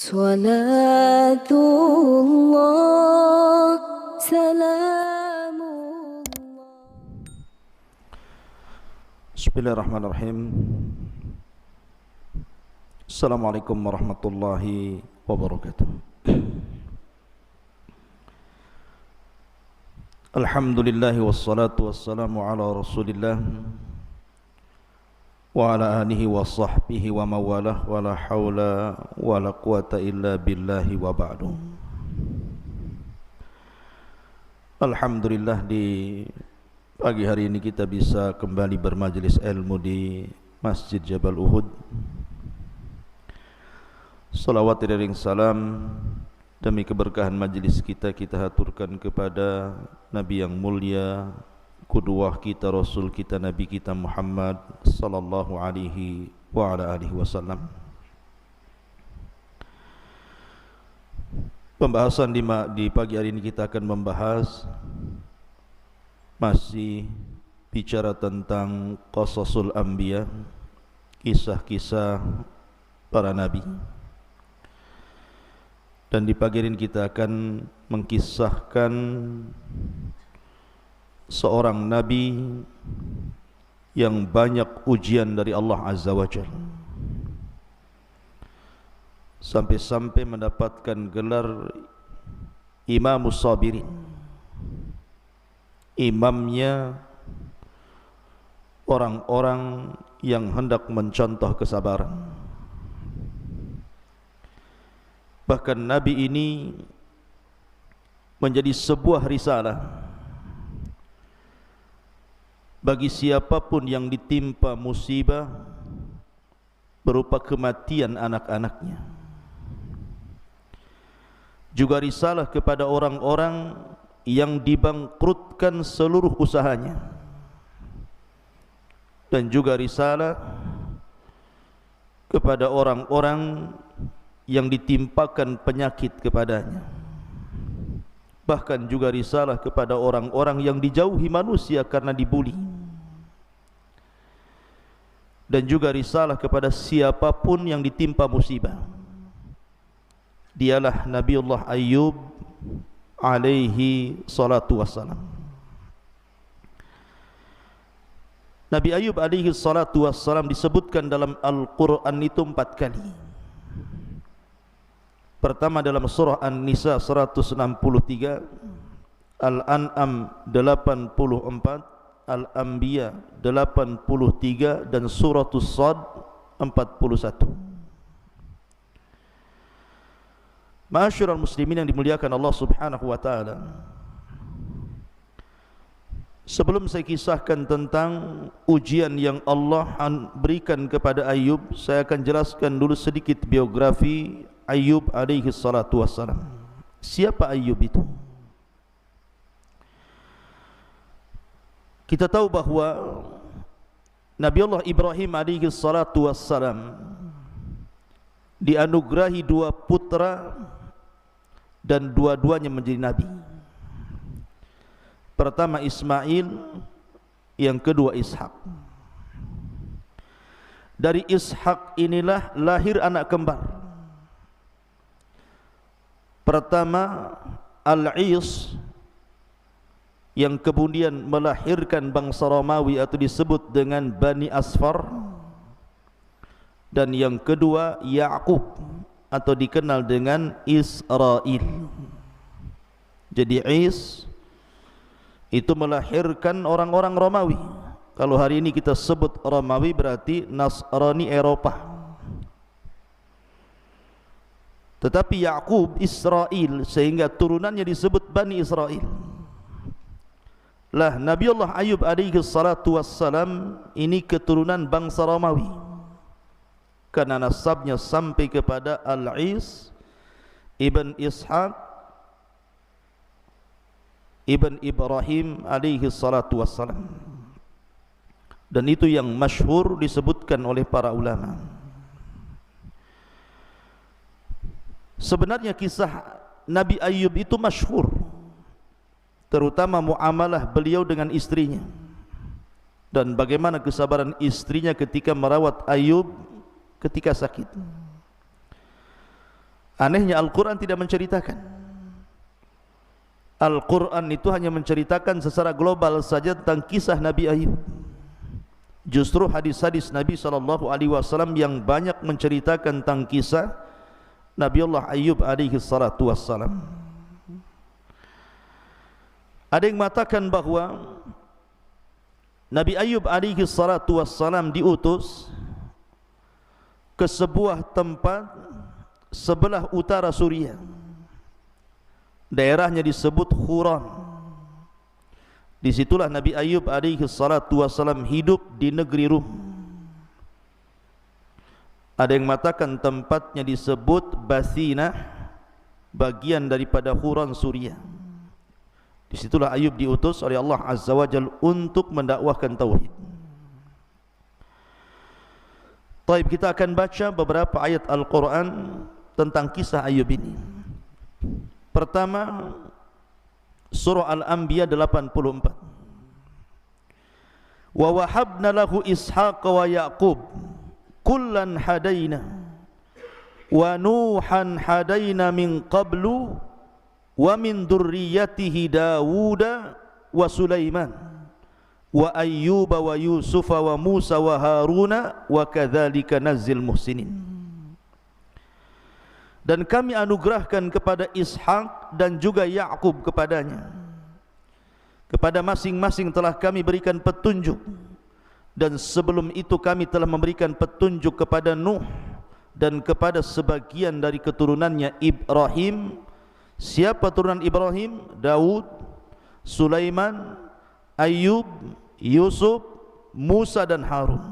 Salatullah, salamullah. Bismillahirrahmanirrahim. Assalamualaikum warahmatullahi wabarakatuh. Alhamdulillah wassalatu wassalamu ala rasulillah wa ala alihi wa sahbihi wa mawalah wa la hawla wa la quwata illa billahi wa ba'du. Alhamdulillah, di pagi hari ini kita bisa kembali bermajlis ilmu di Masjid Jabal Uhud. Salawat dan salam demi keberkahan majlis kita haturkan kepada Nabi yang mulia, qudwah kita, Rasul kita, Nabi kita Muhammad sallallahu alaihi wa ala alihi wasallam. Pembahasan di pagi hari ini kita akan membahas masih bicara tentang qasasul anbiya, kisah-kisah para nabi. Dan di pagi ini kita akan mengkisahkan seorang nabi yang banyak ujian dari Allah Azza wa Jalla, sampai-sampai mendapatkan gelar Imamus Sabirin, imamnya orang-orang yang hendak mencontoh kesabaran. Bahkan nabi ini menjadi sebuah risalah bagi siapapun yang ditimpa musibah berupa kematian anak-anaknya. Juga risalah kepada orang-orang yang dibangkrutkan seluruh usahanya, dan juga risalah kepada orang-orang yang ditimpakan penyakit kepadanya. Bahkan juga risalah kepada orang-orang yang dijauhi manusia karena dibuli. Dan juga risalah kepada siapapun yang ditimpa musibah. Dialah Nabiullah Ayyub alaihi salatu wassalam. Nabi Ayyub alaihi salatu wassalam disebutkan dalam Al-Quran itu 4 kali. Pertama dalam surah An-Nisa 163, Al-An'am 84, Al-Anbiya 83, dan Suratul Sad 41. Ma'asyiral muslimin yang dimuliakan Allah Subhanahu wa taala, sebelum saya kisahkan tentang ujian yang Allah berikan kepada Ayyub, saya akan jelaskan dulu sedikit biografi Ayyub alaihi salatu wassalam. Siapa Ayyub itu? Kita tahu bahawa Nabi Allah Ibrahim alaihi salatu wassalam dianugerahi 2 putra dan dua-duanya menjadi nabi. Pertama Ismail, yang kedua Ishak. Dari Ishak inilah lahir anak kembar. Pertama Al-Is, yang kemudian melahirkan bangsa Romawi atau disebut dengan Bani Asfar. Dan yang kedua Ya'qub atau dikenal dengan Israel. Jadi Is itu melahirkan orang-orang Romawi. Kalau hari ini kita sebut Romawi berarti Nasrani Eropa. Tetapi Ya'qub Israel, sehingga turunannya disebut Bani Israel. Lah Nabi Allah Ayyub alaihi salatu wassalam ini keturunan bangsa Romawi, karena nasabnya sampai kepada Al-Is ibn Ishaq ibn Ibrahim alaihi salatu wassalam. Dan itu yang masyhur disebutkan oleh para ulama. Sebenarnya kisah Nabi Ayyub itu masyhur, terutama muamalah beliau dengan istrinya. dan bagaimana kesabaran istrinya ketika merawat Ayub ketika sakit. Anehnya Al-Quran tidak menceritakan. Al-Quran itu hanya menceritakan secara global saja tentang kisah Nabi Ayub. Justru hadis-hadis Nabi SAW yang banyak menceritakan tentang kisah Nabiullah Ayub alaihi salatu wassalam. Ada yang mengatakan bahwa Nabi Ayub alaihi salatu wassalam diutus ke sebuah tempat sebelah utara Suriah. Daerahnya disebut Huran. Disitulah Nabi Ayub alaihi salatu wassalam hidup di negeri Rum. Ada yang mengatakan tempatnya disebut Basina, bagian daripada Huran Suriah. Disitulah Ayub diutus oleh Allah Azza wa Jalla untuk mendakwahkan tauhid. Baik, kita akan baca beberapa ayat Al-Quran tentang kisah Ayub ini. Pertama, surah Al-Anbiya 84. Wa wahabna lahu Ishaq wa Yaqub kullan hadaina wa Nuhan hadaina min qablu wa min dzurriyyatihi Dawud wa Sulaiman wa Ayyub wa Yusuf wa Musa wa Haruna wa kadzalika nazzil muhsinin. Dan kami anugerahkan kepada Ishak dan juga Yaqub kepadanya. Kepada masing-masing telah kami berikan petunjuk, dan sebelum itu kami telah memberikan petunjuk kepada Nuh dan kepada sebagian dari keturunannya Ibrahim. Siapa turunan Ibrahim? Daud, Sulaiman, Ayyub, Yusuf, Musa dan Harun.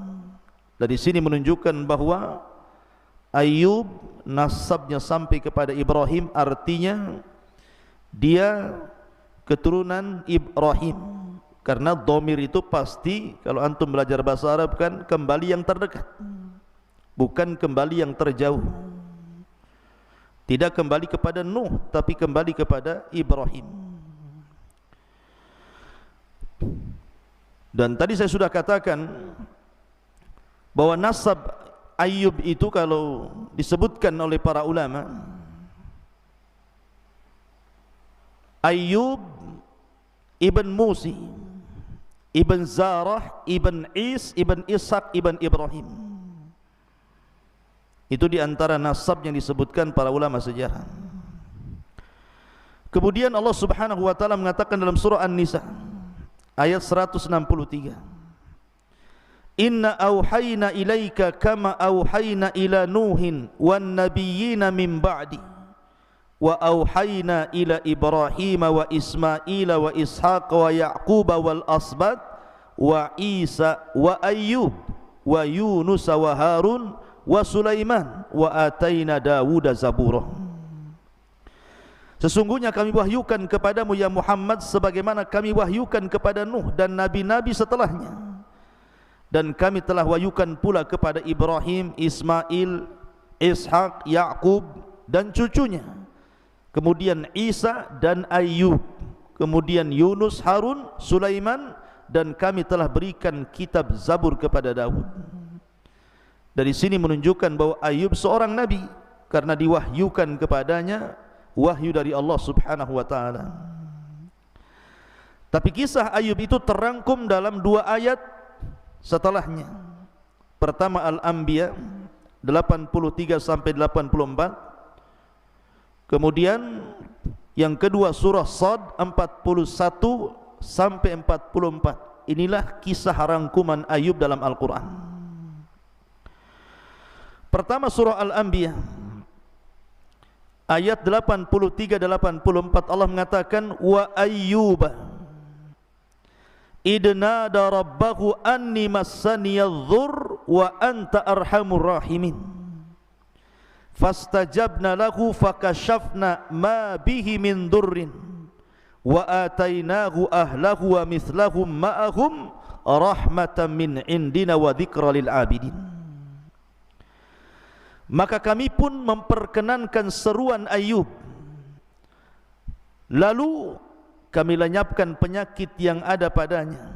Dari sini menunjukkan bahwa Ayyub nasabnya sampai kepada Ibrahim, artinya dia keturunan Ibrahim. Karena dhamir itu pasti, kalau antum belajar bahasa Arab kan, kembali yang terdekat, bukan kembali yang terjauh. Tidak kembali kepada Nuh, tapi kembali kepada Ibrahim. Dan tadi saya sudah katakan bahwa nasab Ayub itu kalau disebutkan oleh para ulama, Ayub ibn Musi, ibn Zarah, ibn Is, ibn Ishaq, ibn Ibrahim. Itu diantara nasab yang disebutkan para ulama sejarah. Kemudian Allah Subhanahu wa taala mengatakan dalam surah An-Nisa ayat 163, Inna auhayna ilaika kama auhayna ila Nuhin wan nabiyyina min ba'di wa auhayna ila Ibrahim wa Ismail wa Ishaq wa Yaqub wal asbat wa Isa wa Ayyub wa Yunus wa Harun wa Sulaiman wa atayna Dawud zabura. Sesungguhnya kami wahyukan kepadamu ya Muhammad sebagaimana kami wahyukan kepada Nuh dan nabi-nabi setelahnya. Dan kami telah wahyukan pula kepada Ibrahim, Ismail, Ishak, Yaqub dan cucunya. Kemudian Isa dan Ayyub. Kemudian Yunus, Harun, Sulaiman, dan kami telah berikan kitab Zabur kepada Daud. Dari sini menunjukkan bahwa Ayyub seorang nabi karena diwahyukan kepadanya wahyu dari Allah Subhanahu wa taala. Tapi kisah Ayyub itu terangkum dalam 2 ayat setelahnya. Pertama Al-Anbiya 83 sampai 84. Kemudian yang kedua surah Shad 41 sampai 44. Inilah kisah rangkuman Ayyub dalam Al-Quran. Pertama surah Al-Anbiya ayat 83-84 Allah mengatakan wa Ayyuba idnada rabbahu anni massaniyadh-dhurr wa anta arhamur rahimin fastajabna lahu fakashafna ma bihi min dhurrin wa atainahu ahlahu wa mithlahum ma'ahum rahmatan min indina wa dzikra lil abidin. Maka kami pun memperkenankan seruan Ayyub, lalu kami lenyapkan penyakit yang ada padanya.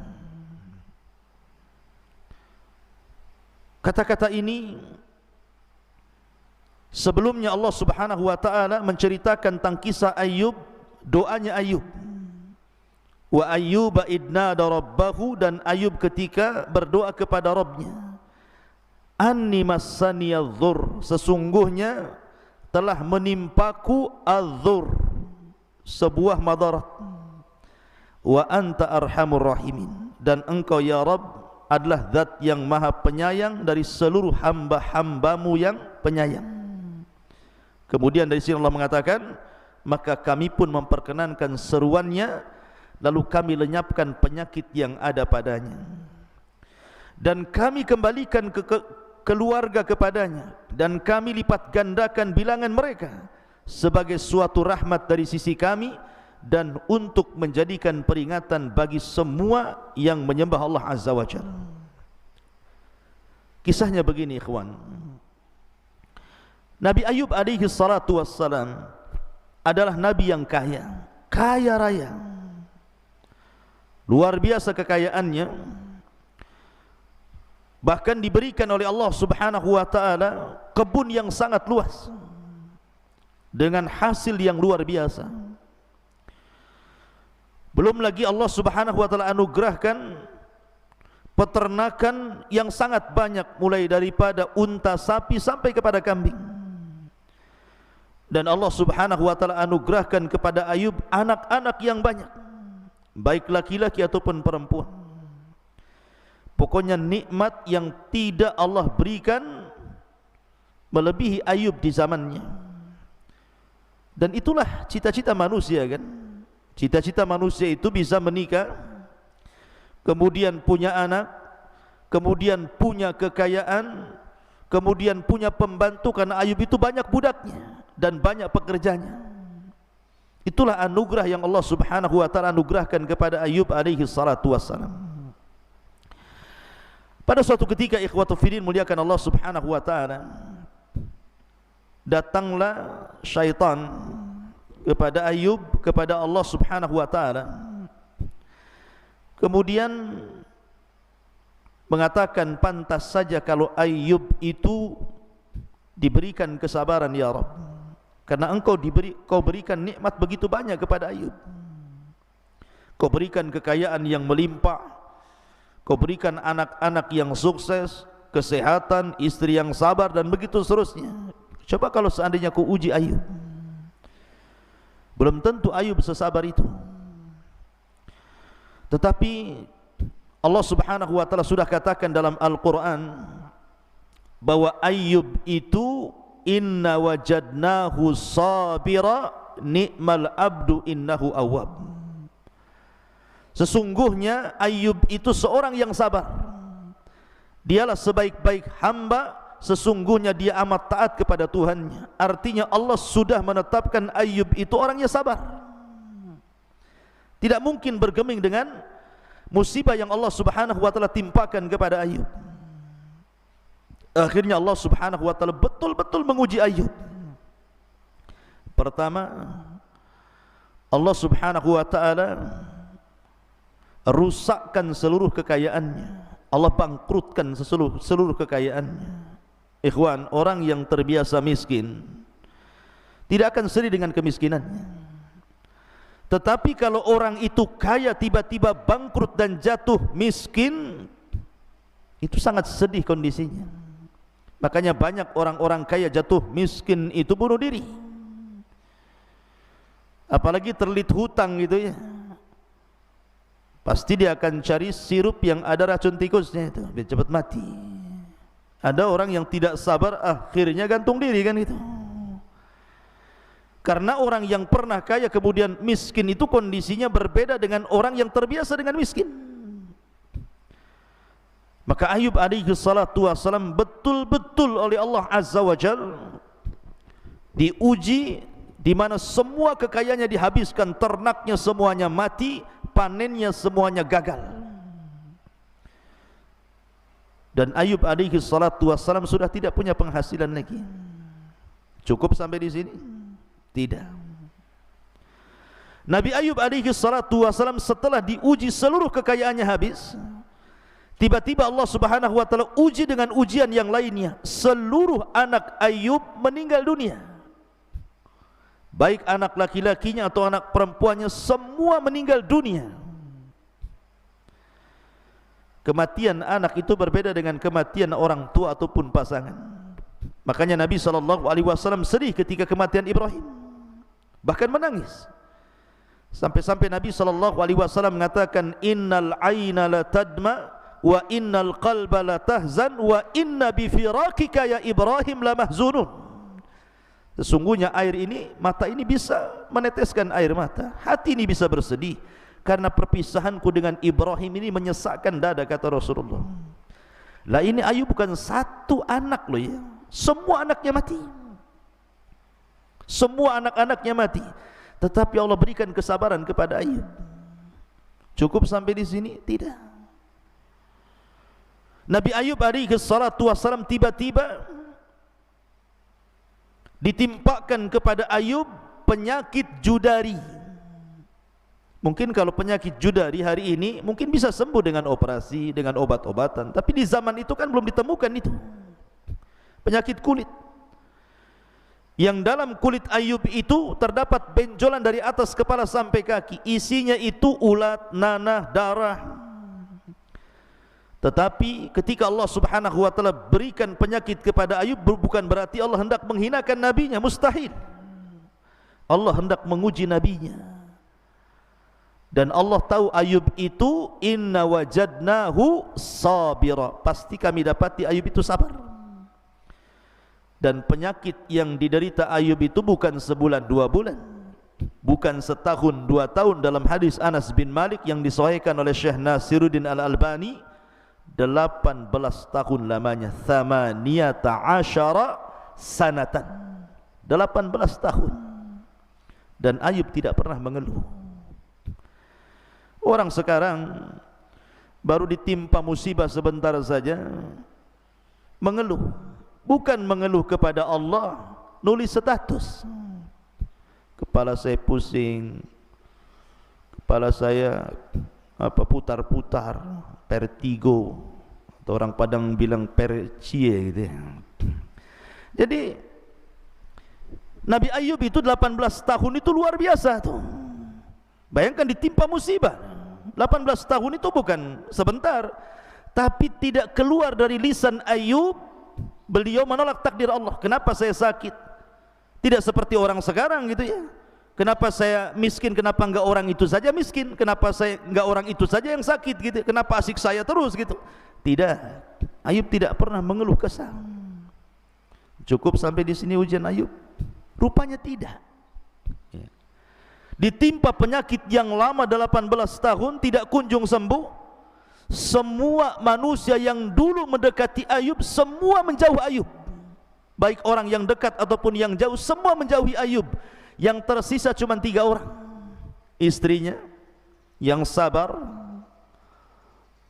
Kata-kata ini Sebelumnya Allah Subhanahu wa taala menceritakan tentang kisah Ayub, doanya Ayub. Wa ayyuba idnada rabbahu, dan Ayub ketika berdoa kepada Rabbnya, anni massaniyadh-dhur, sesungguhnya telah menimpaku adh-dhur, sebuah madarat, wa anta arhamur rahimin, dan engkau ya Rabb adalah zat yang maha penyayang dari seluruh hamba-hambamu yang penyayang. Kemudian dari sini Allah mengatakan, maka kami pun memperkenankan seruannya, lalu kami lenyapkan penyakit yang ada padanya, dan kami kembalikan keluarga kepadanya, dan kami lipat gandakan bilangan mereka sebagai suatu rahmat dari sisi kami, dan untuk menjadikan peringatan bagi semua yang menyembah Allah Azza wa Jalla. Kisahnya begini ikhwan, Nabi Ayub alaihi salatu wassalam adalah Nabi yang kaya, kaya raya, luar biasa kekayaannya, bahkan diberikan oleh Allah Subhanahu wa taala kebun yang sangat luas dengan hasil yang luar biasa. Belum lagi Allah Subhanahu wa taala anugerahkan peternakan yang sangat banyak, mulai daripada unta, sapi sampai kepada kambing. Dan Allah Subhanahu wa taala anugerahkan kepada Ayub anak-anak yang banyak, baik laki-laki ataupun perempuan. Pokoknya nikmat yang tidak Allah berikan melebihi Ayub di zamannya. Dan itulah cita-cita manusia kan. Cita-cita manusia itu bisa menikah, kemudian punya anak, kemudian punya kekayaan, kemudian punya pembantu, karena Ayub itu banyak budaknya dan banyak pekerjanya. Itulah anugerah yang Allah Subhanahu wa taala anugerahkan kepada Ayub alaihi salatu wassalam. Pada suatu ketika ikhwatu fillah muliakan Allah Subhanahu wa taala, datanglah syaitan kepada Ayub, kepada Allah Subhanahu wa taala, kemudian mengatakan, pantas saja kalau Ayub itu diberikan kesabaran ya Rabb, karena kau berikan nikmat begitu banyak kepada Ayub. Kau berikan kekayaan yang melimpah, kau berikan anak-anak yang sukses, kesehatan, istri yang sabar, dan begitu seterusnya. Coba kalau seandainya kau uji Ayub, belum tentu Ayub sesabar itu. Tetapi Allah Subhanahu wa taala sudah katakan dalam Al-Qur'an bahwa Ayub itu inna wajadnahu sabira ni'mal abdu innahu awwab. Sesungguhnya Ayub itu seorang yang sabar. Dialah sebaik-baik hamba, sesungguhnya dia amat taat kepada Tuhannya. Artinya Allah sudah menetapkan Ayub itu orangnya sabar, tidak mungkin bergeming dengan musibah yang Allah Subhanahu wa taala timpakan kepada Ayub. Akhirnya Allah Subhanahu wa taala betul-betul menguji Ayub. Pertama, Allah Subhanahu wa taala rusakkan seluruh kekayaannya. Allah bangkrutkan seluruh kekayaannya. Ikhwan, orang yang terbiasa miskin tidak akan sedih dengan kemiskinannya. Tetapi kalau orang itu kaya tiba-tiba bangkrut dan jatuh miskin, itu sangat sedih kondisinya. Makanya banyak orang-orang kaya jatuh miskin itu bunuh diri. Apalagi terlilit hutang gitu ya, pasti dia akan cari sirup yang ada racun tikusnya itu biar cepat mati. Ada orang yang tidak sabar, akhirnya gantung diri kan itu. Karena orang yang pernah kaya kemudian miskin itu kondisinya berbeda dengan orang yang terbiasa dengan miskin. Maka Ayub alaihi salatu wassalam betul-betul oleh Allah Azza wa Jalla diuji, di mana semua kekayaannya dihabiskan, ternaknya semuanya mati, panennya semuanya gagal. Dan Ayub alaihi salatu wassalam sudah tidak punya penghasilan lagi. Cukup sampai di sini? Tidak. Nabi Ayub alaihi salatu wassalam setelah diuji seluruh kekayaannya habis, Tiba-tiba Allah Subhanahu wa taala uji dengan ujian yang lainnya. Seluruh anak Ayub meninggal dunia. Baik anak laki-lakinya atau anak perempuannya, semua meninggal dunia. Kematian anak itu berbeda dengan kematian orang tua ataupun pasangan. Makanya Nabi SAW sedih ketika kematian Ibrahim, bahkan menangis. Sampai-sampai Nabi SAW mengatakan, innal aina la tadma wa innal qalba la tahzan wa inna bi firakika ya Ibrahim la mahzunun. Sesungguhnya air ini, mata ini bisa meneteskan air mata, hati ini bisa bersedih karena perpisahanku dengan Ibrahim ini menyesakkan dada, kata Rasulullah. Lah ini Ayub bukan satu anak loh ya, semua anaknya mati, semua anak-anaknya mati. Tetapi Allah berikan kesabaran kepada Ayub. Cukup sampai di sini? Tidak. Nabi Ayub alaihi salatu wassalam tiba-tiba ditimpakan kepada Ayub penyakit judari. Mungkin kalau penyakit judari hari ini mungkin bisa sembuh dengan operasi, dengan obat-obatan. Tapi di zaman itu kan belum ditemukan itu. Penyakit kulit. Yang dalam kulit Ayub itu terdapat benjolan dari atas kepala sampai kaki. Isinya itu ulat, nanah, darah. Tetapi ketika Allah Subhanahu wa taala berikan penyakit kepada Ayub, bukan berarti Allah hendak menghinakan nabinya, mustahil. Allah hendak menguji nabinya. Dan Allah tahu Ayub itu, inna wajadnahu sabira, pasti kami dapati Ayub itu sabar. Dan penyakit yang diderita Ayub itu bukan sebulan 2 bulan, bukan setahun 2 tahun. Dalam hadis Anas bin Malik yang disahihkan oleh Syekh Nasiruddin Al-Albani, 18 tahun lamanya, 18 sanatan, 18 tahun. Dan Ayub tidak pernah mengeluh. Orang sekarang baru ditimpa musibah sebentar saja mengeluh. Bukan mengeluh kepada Allah, nulis status, kepala saya pusing, kepala saya putar-putar, vertigo, atau orang Padang bilang percie gitu ya. Jadi Nabi Ayub itu 18 tahun itu luar biasa tuh. Bayangkan ditimpa musibah 18 tahun itu bukan sebentar. Tapi tidak keluar dari lisan Ayub, beliau menolak takdir Allah. Kenapa saya sakit? Tidak seperti orang sekarang gitu ya. Kenapa saya miskin? Kenapa enggak orang itu saja miskin? Kenapa saya enggak orang itu saja yang sakit gitu? Kenapa asik saya terus gitu? Tidak. Ayub tidak pernah mengeluh kesah. Cukup sampai di sini ujian Ayub? Rupanya tidak. Ditimpa penyakit yang lama 18 tahun tidak kunjung sembuh. Semua manusia yang dulu mendekati Ayub semua menjauh Ayub, baik orang yang dekat ataupun yang jauh, semua menjauhi Ayub. Yang tersisa cuma 3 orang, istrinya yang sabar,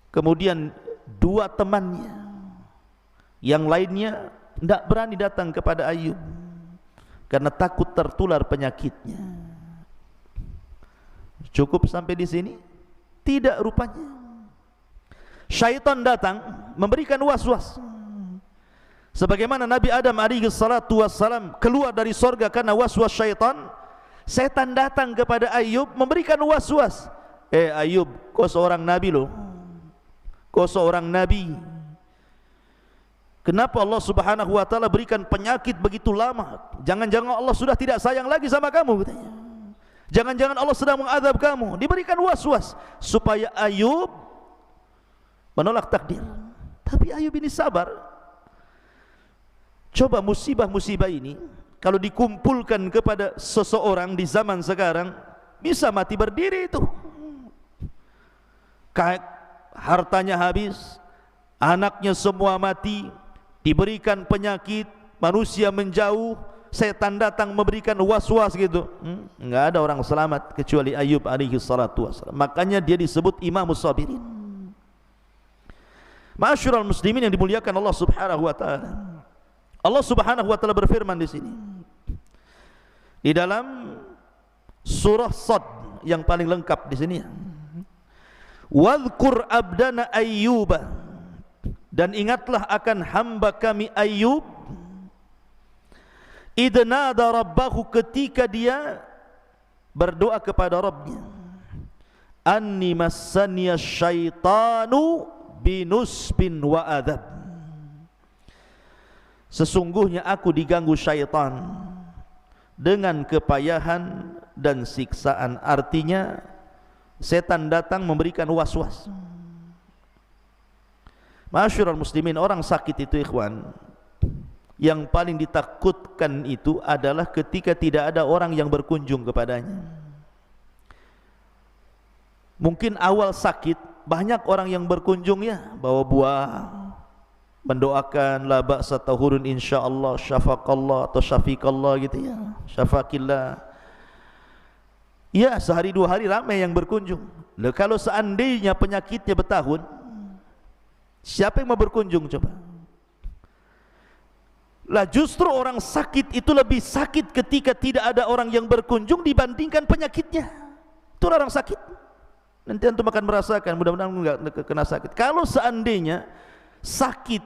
kemudian 2 temannya, yang lainnya tidak berani datang kepada Ayub karena takut tertular penyakitnya. Cukup sampai di sini? Tidak rupanya. Syaitan datang memberikan was-was. Sebagaimana Nabi Adam alaihi salatu wassalam keluar dari sorga karena was-was syaitan, setan datang kepada Ayub memberikan was-was. Ayub, kau seorang nabi loh, kau seorang nabi. Kenapa Allah Subhanahu wa taala berikan penyakit begitu lama? Jangan-jangan Allah sudah tidak sayang lagi sama kamu, katanya. Jangan-jangan Allah sedang mengadab kamu. Diberikan was-was supaya Ayub menolak takdir. Tapi Ayub ini sabar. Coba musibah-musibah ini kalau dikumpulkan kepada seseorang di zaman sekarang, bisa mati berdiri itu. Hartanya habis, anaknya semua mati, diberikan penyakit, manusia menjauh, setan datang memberikan was-was gitu. Enggak ada orang selamat kecuali Ayub alaihi salatu wassalam. Makanya dia disebut Imamus Sabirin. Ma'asyiral muslimin yang dimuliakan Allah Subhanahu wa taala. Allah Subhanahu wa taala berfirman di sini. Di dalam surah Sad yang paling lengkap di sini. Wadhkur abdana Ayyuba Dan ingatlah akan hamba kami Ayub, idnada rabbahu, ketika dia berdoa kepada Rabbnya, anni massaniya syaitanu binusbin wa adab, sesungguhnya aku diganggu syaitan dengan kepayahan dan siksaan. Artinya setan datang memberikan was-was. Masyarul muslimin, orang sakit itu ikhwan, yang paling ditakutkan itu adalah ketika tidak ada orang yang berkunjung kepadanya. Mungkin awal sakit banyak orang yang berkunjung, ya, bawa buah, mendoakan la ba'sa tahurun insyaallah, syafaqallah atau syafiqallah gitu, ya, syafaqillah. Ya, sehari dua hari ramai yang berkunjung. Loh, kalau seandainya penyakitnya bertahun, siapa yang mau berkunjung coba? Lah justru orang sakit itu lebih sakit ketika tidak ada orang yang berkunjung dibandingkan penyakitnya. Itu orang sakit. Nanti antum akan merasakan, mudah-mudahan enggak kena sakit. Kalau seandainya sakit,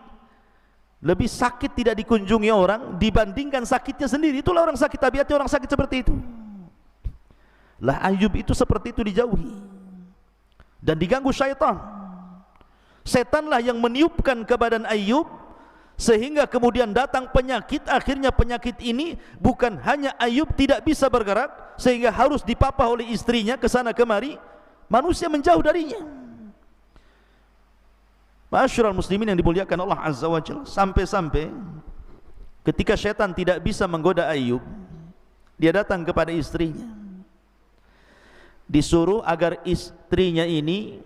lebih sakit tidak dikunjungi orang dibandingkan sakitnya sendiri, itulah orang sakit. Tabiatnya orang sakit seperti itu. Lah Ayub itu seperti itu, dijauhi dan diganggu syaitan. Setanlah yang meniupkan ke badan Ayub sehingga kemudian datang penyakit. Akhirnya penyakit ini bukan hanya Ayub tidak bisa bergerak sehingga harus dipapah oleh istrinya ke sana kemari, manusia menjauh darinya. Ma'asyiral muslimin yang dimuliakan Allah Azza wa Jalla, sampai-sampai ketika syaitan tidak bisa menggoda Ayub, dia datang kepada istrinya, disuruh agar istrinya ini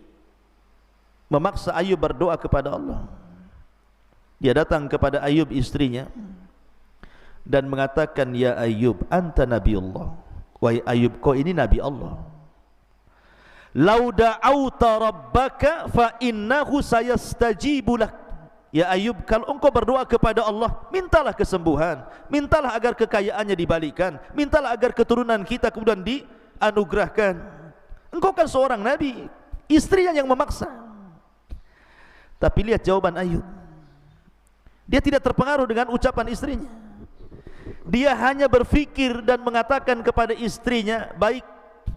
memaksa Ayub berdoa kepada Allah. Dia datang kepada Ayub istrinya dan mengatakan, ya Ayub, anta nabiullah, wahai Ayub, kau ini nabi Allah. Lau da'auta rabbaka fa innahu sayastajibu lak. Ya Ayub, kalau engkau berdoa kepada Allah, mintalah kesembuhan, mintalah agar kekayaannya dibalikkan, mintalah agar keturunan kita kemudian dianugerahkan. Engkau kan seorang nabi. Istrinya yang memaksa. Tapi lihat jawaban Ayub. Dia tidak terpengaruh dengan ucapan istrinya. Dia hanya berfikir dan mengatakan kepada istrinya, baik,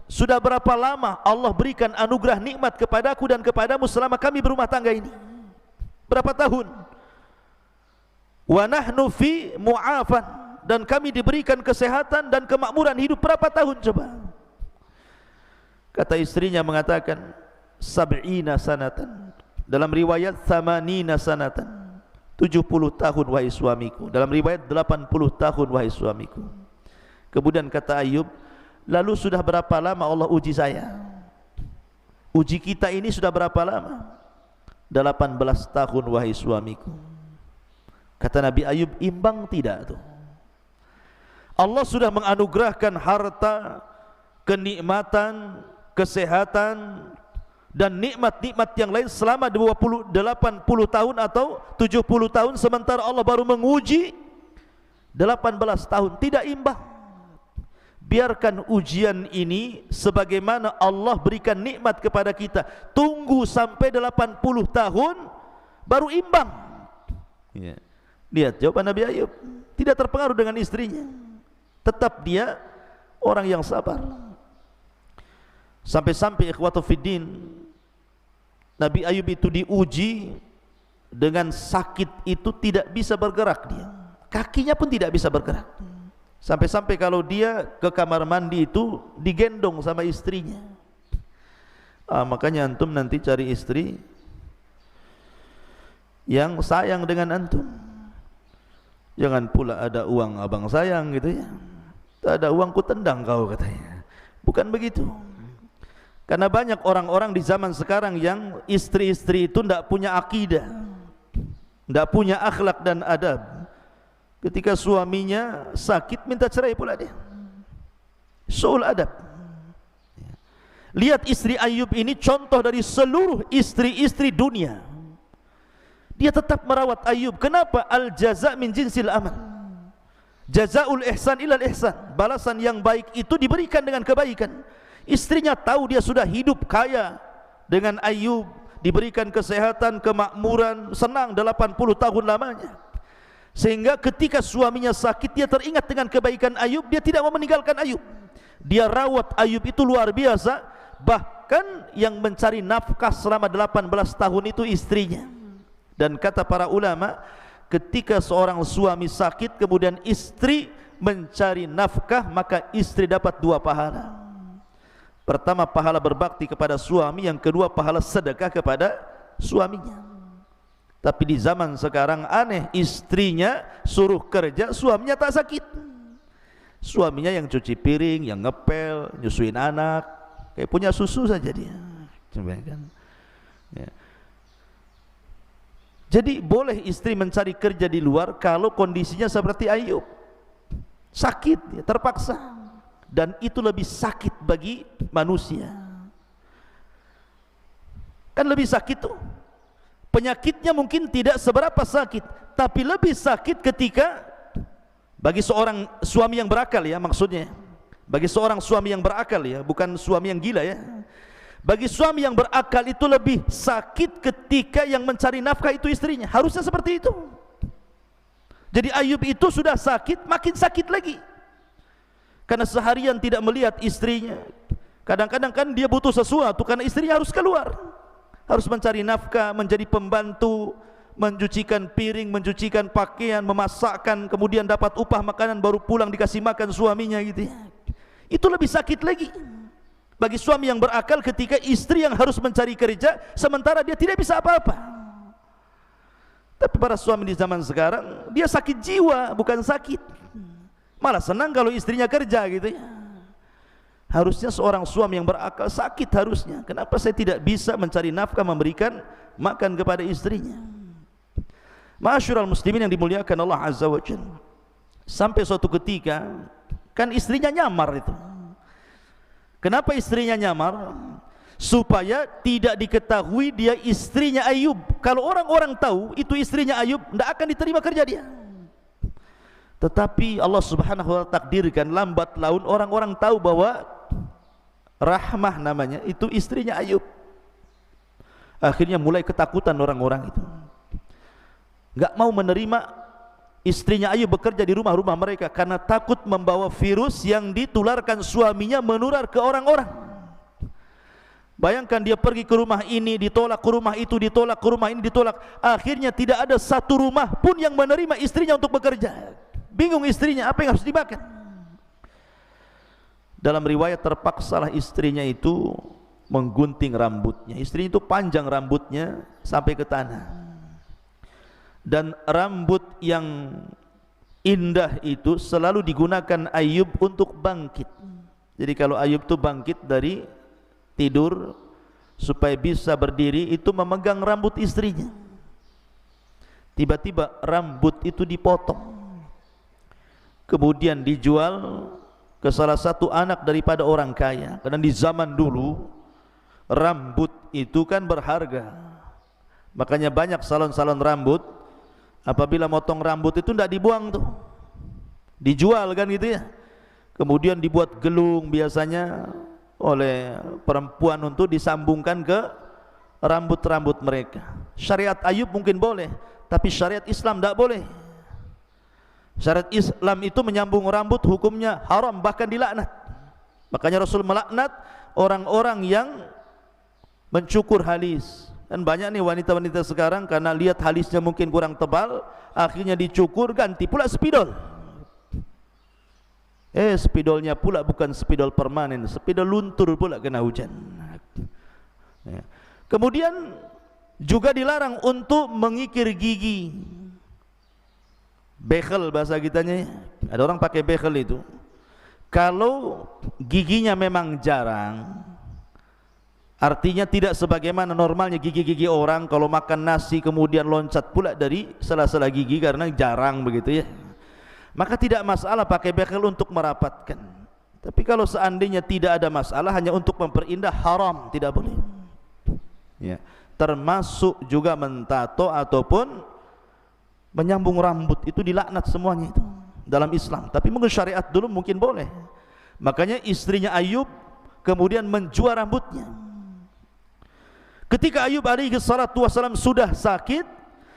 sudah berapa lama Allah berikan anugerah nikmat kepadaku dan kepadamu selama kami berumah tangga ini? Berapa tahun? Wa nahnu fi mu'afan, dan kami diberikan kesehatan dan kemakmuran hidup. Berapa tahun coba? Kata istrinya mengatakan, sab'ina sanatan. Dalam riwayat thamanina sanatan, 70 tahun wahai suamiku. Dalam riwayat 80 tahun wahai suamiku. Kemudian kata Ayub, lalu sudah berapa lama Allah uji saya? Uji kita ini sudah berapa lama? 18 tahun wahai suamiku. Kata Nabi Ayub, imbang tidak tuh? Allah sudah menganugerahkan harta, kenikmatan, kesehatan dan nikmat-nikmat yang lain selama 80 tahun atau 70 tahun, sementara Allah baru menguji 18 tahun. Tidak imbang. Biarkan ujian ini sebagaimana Allah berikan nikmat kepada kita. Tunggu sampai 80 tahun baru imbang. Ya. Lihat jawaban Nabi Ayub. Tidak terpengaruh dengan istrinya. Tetap dia orang yang sabar. Sampai-sampai ikhwatu fiddin, Nabi Ayub itu diuji dengan sakit itu tidak bisa bergerak dia. Kakinya pun tidak bisa bergerak. Sampai-sampai kalau dia ke kamar mandi itu digendong sama istrinya. Makanya antum nanti cari istri yang sayang dengan antum. Jangan pula ada uang abang sayang gitu ya. Tak ada uang ku tendang kau katanya. Bukan begitu. Karena banyak orang-orang di zaman sekarang yang istri-istri itu tidak punya akidah, tidak punya akhlak dan adab. Ketika suaminya sakit minta cerai pula dia. Su'ul adab. Lihat istri Ayub ini contoh dari seluruh istri-istri dunia. Dia tetap merawat Ayub. Kenapa? Al jaza' min jinsil amal. Jazaul ihsan ilal ihsan. Balasan yang baik itu diberikan dengan kebaikan. Istrinya tahu dia sudah hidup kaya dengan Ayub, diberikan kesehatan, kemakmuran, senang 80 tahun lamanya. Sehingga ketika suaminya sakit, dia teringat dengan kebaikan Ayub, dia tidak mau meninggalkan Ayub. Dia rawat Ayub itu luar biasa. Bahkan yang mencari nafkah selama 18 tahun itu istrinya. Dan kata para ulama, ketika seorang suami sakit kemudian istri mencari nafkah, maka istri dapat 2 pahala. Pertama, pahala berbakti kepada suami, yang kedua pahala sedekah kepada suaminya. Tapi di zaman sekarang aneh, istrinya suruh kerja, suaminya tak sakit. Suaminya yang cuci piring, yang ngepel, nyusuin anak, kayak punya susu saja dia. Ya. Jadi boleh istri mencari kerja di luar kalau kondisinya seperti Ayub, sakit, ya, terpaksa, dan itu lebih sakit bagi manusia. Kan lebih sakit tuh. Penyakitnya mungkin tidak seberapa sakit, tapi lebih sakit ketika bagi seorang suami yang berakal, ya, maksudnya bagi seorang suami yang berakal, ya, bukan suami yang gila, ya. Bagi suami yang berakal itu lebih sakit ketika yang mencari nafkah itu istrinya. Harusnya seperti itu. Jadi Ayub itu sudah sakit, makin sakit lagi karena seharian tidak melihat istrinya. Kadang-kadang kan dia butuh sesuatu karena istrinya harus keluar, harus mencari nafkah, menjadi pembantu, mencucikan piring, mencucikan pakaian, memasakkan, kemudian dapat upah makanan, baru pulang dikasih makan suaminya gitu, ya. Itu lebih sakit lagi bagi suami yang berakal ketika istri yang harus mencari kerja sementara dia tidak bisa apa-apa. Tapi para suami di zaman sekarang, dia sakit jiwa, bukan sakit, malah senang kalau istrinya kerja gitu, ya. Harusnya seorang suami yang berakal sakit harusnya. Kenapa saya tidak bisa mencari nafkah, memberikan makan kepada istrinya? Ma'asyiral muslimin yang dimuliakan Allah Azza wa Jalla. Sampai suatu ketika kan istrinya nyamar itu. Kenapa istrinya nyamar? Supaya tidak diketahui dia istrinya Ayub. Kalau orang-orang tahu itu istrinya Ayub, tidak akan diterima kerja dia. Tetapi Allah Subhanahu wa ta'ala takdirkan lambat laun orang-orang tahu bahwa Rahmah namanya itu istrinya Ayub. Akhirnya mulai ketakutan orang-orang itu, enggak mau menerima istrinya Ayub bekerja di rumah-rumah mereka karena takut membawa virus yang ditularkan suaminya menular ke orang-orang. Bayangkan dia pergi ke rumah ini ditolak, ke rumah itu ditolak, ke rumah ini ditolak. Akhirnya tidak ada satu rumah pun yang menerima istrinya untuk bekerja. Bingung istrinya, apa yang harus dimakan? Dalam riwayat terpaksalah istrinya itu menggunting rambutnya. Istrinya itu panjang rambutnya sampai ke tanah. Dan rambut yang indah itu selalu digunakan Ayub untuk bangkit. Jadi kalau Ayub itu bangkit dari tidur supaya bisa berdiri, itu memegang rambut istrinya. Tiba-tiba rambut itu dipotong, kemudian dijual ke salah satu anak daripada orang kaya. Karena di zaman dulu rambut itu kan berharga, makanya banyak salon-salon rambut apabila motong rambut itu tidak dibuang tuh, dijual kan gitu, ya. Kemudian dibuat gelung biasanya oleh perempuan untuk disambungkan ke rambut-rambut mereka. Syariat Ayub mungkin boleh, tapi syariat Islam tidak boleh. Syariat Islam itu menyambung rambut hukumnya haram, bahkan dilaknat. Makanya Rasul melaknat orang-orang yang mencukur halis. Dan banyak nih wanita-wanita sekarang karena lihat halisnya mungkin kurang tebal, akhirnya dicukur, ganti pula spidol. Spidolnya pula bukan spidol permanen, spidol luntur pula kena hujan. Kemudian juga dilarang untuk mengikir gigi. Bekel bahasa kitanya, ada orang pakai bekel itu. Kalau giginya memang jarang, artinya tidak sebagaimana normalnya gigi-gigi orang kalau makan nasi kemudian loncat pula dari sela-sela gigi karena jarang begitu, ya, maka tidak masalah pakai bekel untuk merapatkan. Tapi kalau seandainya tidak ada masalah, hanya untuk memperindah, haram, tidak boleh, ya. Termasuk juga mentato ataupun menyambung rambut, itu dilaknat semuanya itu dalam Islam. Tapi mungkin syariat dulu mungkin boleh. Makanya istrinya Ayub kemudian menjual rambutnya. Ketika Ayub alaihi salatu wassalam sudah sakit,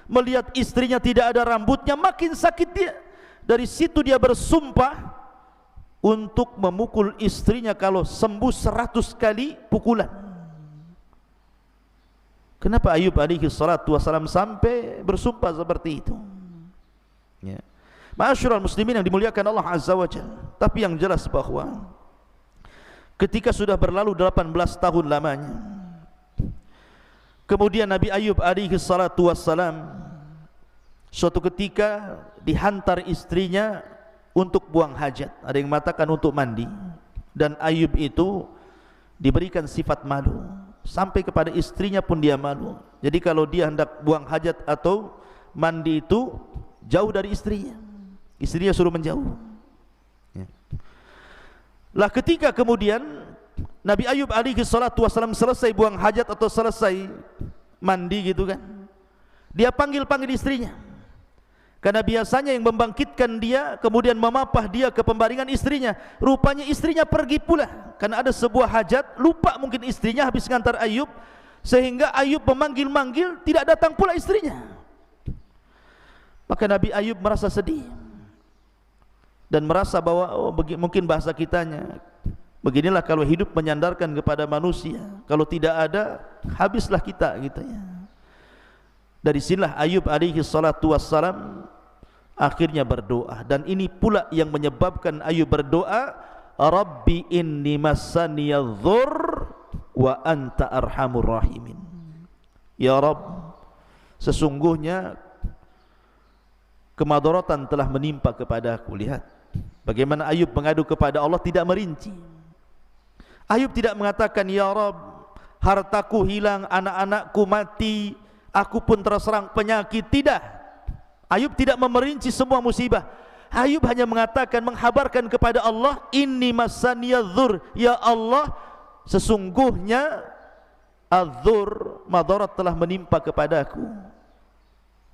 melihat istrinya tidak ada rambutnya, makin sakit dia. Dari situ dia bersumpah untuk memukul istrinya kalau sembuh 100 kali pukulan. Kenapa Ayub alaihi salatu wassalam sampai bersumpah seperti itu? Ya. Ma'asyiral muslimin yang dimuliakan Allah Azza wa Jalla. Tapi yang jelas bahwa ketika sudah berlalu 18 tahun lamanya, kemudian Nabi Ayub alaihi salatu wassalam suatu ketika dihantar istrinya untuk buang hajat. Ada yang mengatakan untuk mandi. Dan Ayub itu diberikan sifat malu. Sampai kepada istrinya pun dia malu. Jadi kalau dia hendak buang hajat atau mandi itu jauh dari istrinya. Istrinya suruh menjauh. Ya. Lah ketika kemudian Nabi Ayub alaihi salatu wassalam selesai buang hajat atau selesai mandi gitu kan, dia panggil-panggil istrinya. Karena biasanya yang membangkitkan dia kemudian memapah dia ke pembaringan istrinya. Rupanya istrinya pergi pula karena ada sebuah hajat, lupa mungkin istrinya habis ngantar Ayub, sehingga Ayub memanggil-manggil tidak datang pula istrinya. Maka Nabi Ayub merasa sedih dan merasa bahwa mungkin bahasa kitanya, beginilah kalau hidup menyandarkan kepada manusia, kalau tidak ada habislah kita gitu ya. Dari sinilah Ayub alaihi salatu wassalam akhirnya berdoa, dan ini pula yang menyebabkan Ayub berdoa, Rabbi inni massaniyadh-dhurr wa anta arhamur rahimin. Ya Rabb, sesungguhnya kemadaratan telah menimpa kepadaku. Lihat bagaimana Ayub mengadu kepada Allah, tidak merinci. Ayub tidak mengatakan, ya Rabb, hartaku hilang, anak-anakku mati, aku pun terserang penyakit. Tidak. Ayub tidak memerinci semua musibah. Ayub hanya mengatakan, menghabarkan kepada Allah, inni massaniyadh-dhurr, ya Allah, sesungguhnya adh-dhurr, madarat telah menimpa kepadaku.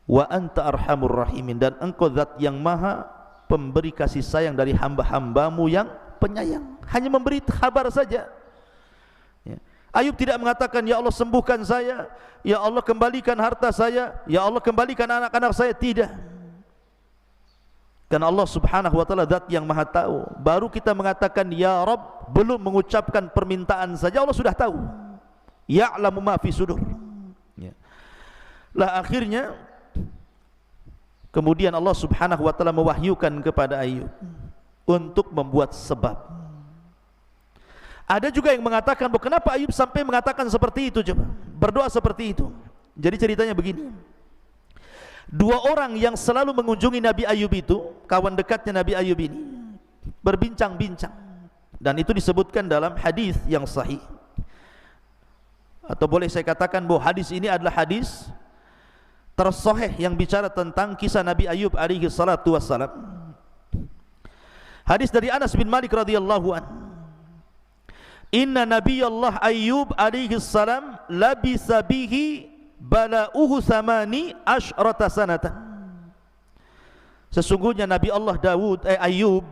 Wa anta arhamur rahimin, dan engkau zat yang maha pemberi kasih sayang dari hamba-hambamu yang penyayang. Hanya memberi kabar saja. Ayub tidak mengatakan, ya Allah sembuhkan saya, ya Allah kembalikan harta saya, ya Allah kembalikan anak-anak saya. Tidak. Karena Allah subhanahu wa ta'ala zat yang maha tahu. Baru kita mengatakan ya Rabb, belum mengucapkan permintaan saja Allah sudah tahu. Ya'lamu ma fi sudur. Ya. Lah akhirnya kemudian Allah subhanahu wa ta'ala mewahyukan kepada Ayub untuk membuat sebab. Ada juga yang mengatakan, kenapa Ayub sampai mengatakan seperti itu, coba berdoa seperti itu. Jadi ceritanya begini, dua orang yang selalu mengunjungi Nabi Ayub itu, kawan dekatnya Nabi Ayub ini, berbincang-bincang, dan itu disebutkan dalam hadis yang sahih, atau boleh saya katakan bahwa hadis ini adalah hadis tersahih yang bicara tentang kisah Nabi Ayub alaihi salatu wassalam. Hadis dari Anas bin Malik radhiyallahu anhu, inna nabiyallah Ayyub alaihi salam labisa bihi bala'uhu samani asyrata sanatan. Sesungguhnya Nabi Allah Ayyub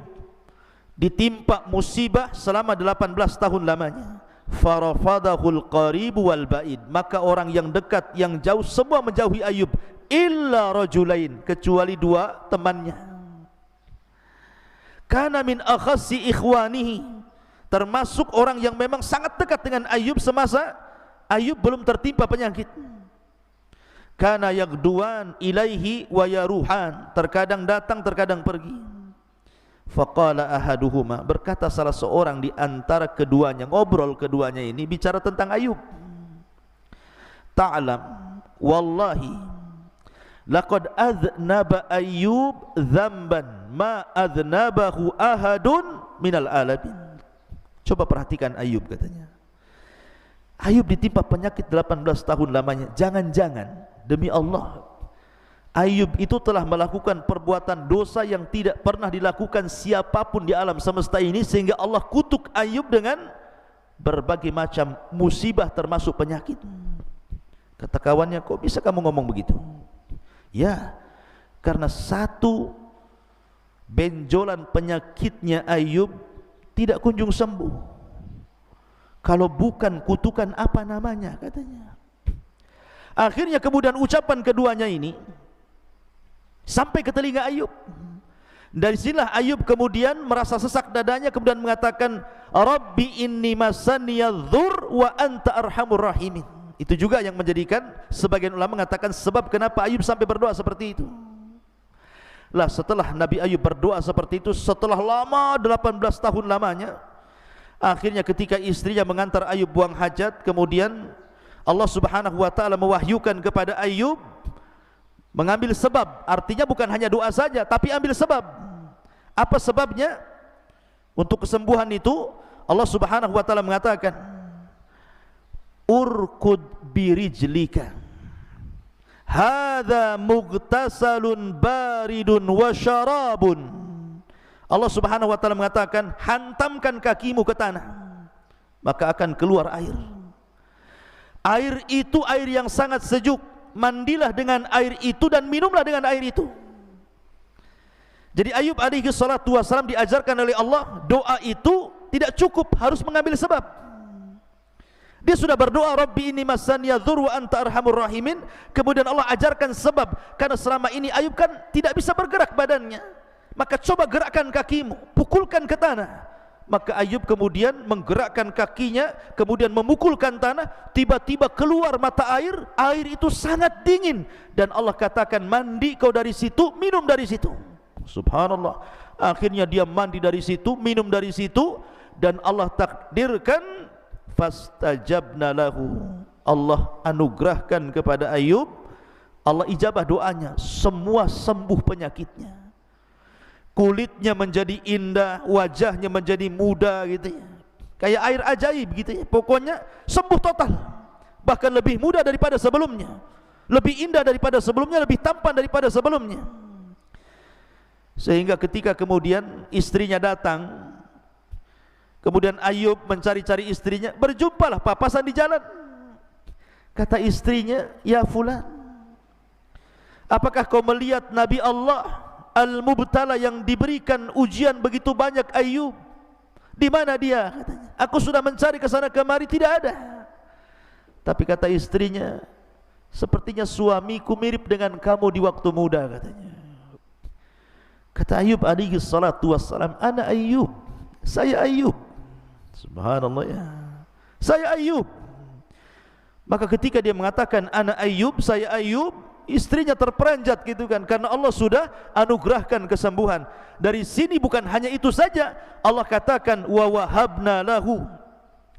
ditimpa musibah selama 18 tahun lamanya. Farafadahul qaribu wal ba'id, maka orang yang dekat yang jauh semua menjauhi Ayyub, illa rajulain, kecuali dua temannya. Kana min akhassi ikhwanihi, termasuk orang yang memang sangat dekat dengan Ayub semasa Ayub belum tertimpa penyakit. Kana yagduan ilaihi wa yaruhan, terkadang datang terkadang pergi. Faqala ahaduhuma, berkata salah seorang di antara keduanya, ngobrol keduanya ini bicara tentang Ayub. Ta'lam wallahi laqad adznaba Ayyub dzamban ma adznabahu ahadun minal alamin. Coba perhatikan Ayub, katanya Ayub ditimpa penyakit 18 tahun lamanya. Jangan-jangan demi Allah Ayub itu telah melakukan perbuatan dosa yang tidak pernah dilakukan siapapun di alam semesta ini, sehingga Allah kutuk Ayub dengan berbagai macam musibah termasuk penyakit. Kata kawannya, kok bisa kamu ngomong begitu? Ya, karena satu benjolan penyakitnya Ayub tidak kunjung sembuh. Kalau bukan kutukan apa namanya, katanya. Akhirnya kemudian ucapan keduanya ini sampai ke telinga Ayub. Dari sinilah Ayub kemudian merasa sesak dadanya, kemudian mengatakan, Rabbi inni masaniyadh-dhur wa anta arhamur rahimin. Itu juga yang menjadikan sebagian ulama mengatakan sebab kenapa Ayub sampai berdoa seperti itu. Lah setelah Nabi Ayub berdoa seperti itu, setelah lama 18 tahun lamanya, akhirnya ketika istrinya mengantar Ayub buang hajat, kemudian Allah Subhanahu wa taala mewahyukan kepada Ayub mengambil sebab. Artinya bukan hanya doa saja, tapi ambil sebab. Apa sebabnya? Untuk kesembuhan itu Allah Subhanahu wa taala mengatakan, urkud birijlika hadza mughtasalun baridun wa syarabun. Allah Subhanahu wa taala mengatakan, hantamkan kakimu ke tanah, maka akan keluar air. Air itu air yang sangat sejuk. Mandilah dengan air itu dan minumlah dengan air itu. Jadi Ayub alaihi salatu wassalam diajarkan oleh Allah, doa itu tidak cukup, harus mengambil sebab. Dia sudah berdoa, Rabbi inni masaniyadh-dhur wa anta arhamur rahimin. Kemudian Allah ajarkan sebab, karena selama ini Ayub kan tidak bisa bergerak badannya. Maka coba gerakkan kakimu, pukulkan ke tanah. Maka Ayub kemudian menggerakkan kakinya, kemudian memukulkan tanah, tiba-tiba keluar mata air. Air itu sangat dingin, dan Allah katakan, mandi kau dari situ, minum dari situ. Subhanallah. Akhirnya dia mandi dari situ, minum dari situ, dan Allah takdirkan fastajabna lahu. Allah anugerahkan kepada Ayub, Allah ijabah doanya, semua sembuh penyakitnya. Kulitnya menjadi indah, wajahnya menjadi muda gitu ya. Kayak air ajaib gitu ya. Pokoknya sembuh total. Bahkan lebih muda daripada sebelumnya. Lebih indah daripada sebelumnya, lebih tampan daripada sebelumnya. Sehingga ketika kemudian istrinya datang, kemudian Ayub mencari-cari istrinya, berjumpalah papasan di jalan. Kata istrinya, ya fulan, apakah kau melihat Nabi Allah Al-Mubtala yang diberikan ujian begitu banyak Ayub? Di mana dia? Katanya, aku sudah mencari ke sana kemari, tidak ada. Tapi kata istrinya, sepertinya suamiku mirip dengan kamu di waktu muda, katanya. Kata Ayub alaihi salatu wassalam, ana Ayub, saya Ayub. Subhanallah ya, saya Ayub. Maka ketika dia mengatakan ana Ayub, saya Ayub, istrinya terperanjat gitu kan, karena Allah sudah anugerahkan kesembuhan. Dari sini bukan hanya itu saja, Allah katakan wa wahabna lahu